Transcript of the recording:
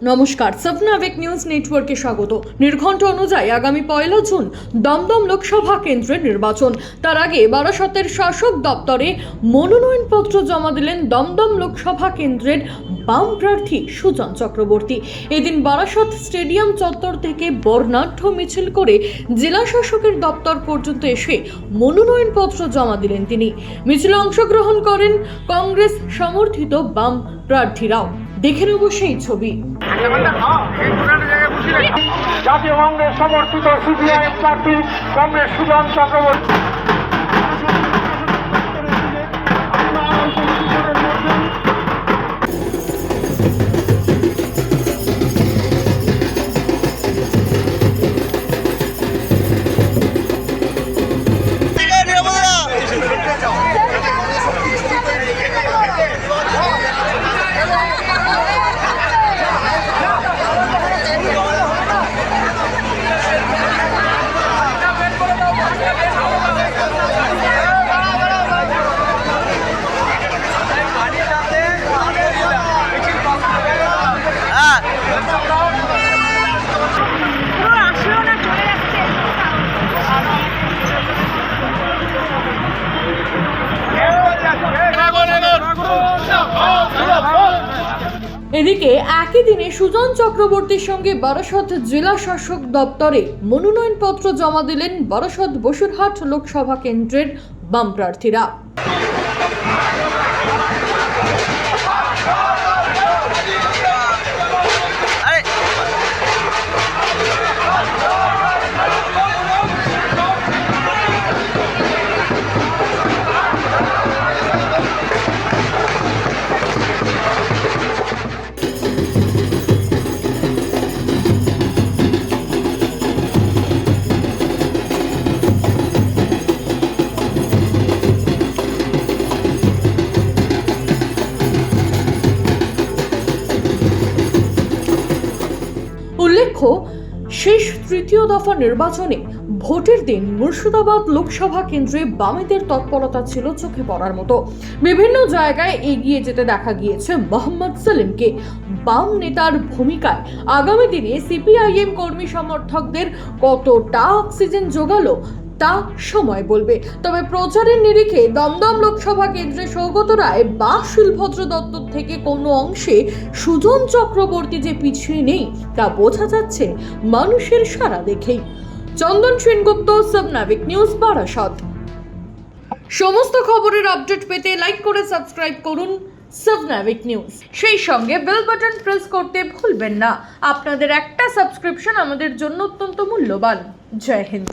নমস্কার, সাবনাভিক নিউজ নেটওয়ার্কে স্বাগত। নির্ঘণ্ট অনুযায়ী আগামী 1 জুন দমদম লোকসভা কেন্দ্রের নির্বাচন। তার আগে বারাসতের শাসক দপ্তরে মনোনয়নপত্র জমা দিলেন দমদম লোকসভা কেন্দ্রের বাম প্রার্থী সুজন চক্রবর্তী। এদিন বারাসত স্টেডিয়াম চত্বর থেকে বর্ণাঢ্য মিছিল করে জেলা শাসকের দপ্তর পর্যন্ত এসে মনোনয়নপত্র জমা দিলেন তিনি। মিছিলে অংশগ্রহণ করেন কংগ্রেস সমর্থিত বাম প্রার্থীরাও। দেখে নেব সেই ছবি। জাতীয় কংগ্রেস সমর্থিত সিপিআইএম প্রার্থী কংগ্রেস সুজন চক্রবর্তী। এদিকে একই দিনে সুজন চক্রবর্তীর সঙ্গে বারাসত জেলা শাসক দপ্তরে মনোনয়নপত্র জমা দিলেন বারাসত বসুরহাট লোকসভা কেন্দ্রের বাম প্রার্থীরা। উল্লেখ্য, শেষ তৃতীয় দফা নির্বাচনে ভোটের দিন মুর্শিদাবাদ লোকসভা কেন্দ্রে বামেদের তৎপরতা ছিল চোখে পড়ার মতো। বিভিন্ন জায়গায় এগিয়ে যেতে দেখা গিয়েছে মোহাম্মদ সেলিমকে। বাম নেতার ভূমিকায় আগামী দিনে সিপিআইএম কর্মী সমর্থকদের কতটা অক্সিজেন জোগালো তা সময় বলবে। তবে প্রচারের নিরিখে দমদম লোকসভা কেন্দ্রে সৌগত রায় বা শিলভদ্র দত্ত থেকে কোনো অংশে সুজন চক্রবর্তী যে পিছিয়ে নেই তা বোঝা যাচ্ছে মানুষের সাড়া দেখেই। চন্দন সেনগুপ্ত, সাবনাভিক নিউজ, বারাসত। সমস্ত খবরের আপডেট পেতে লাইক করে সাবস্ক্রাইব করুন সাবনাভিক নিউজ। সেই সঙ্গে বেল বাটন প্রেস করতে ভুলবেন না। আপনাদের একটা সাবস্ক্রিপশন আমাদের জন্য অত্যন্ত মূল্যবান। জয় হিন্দ।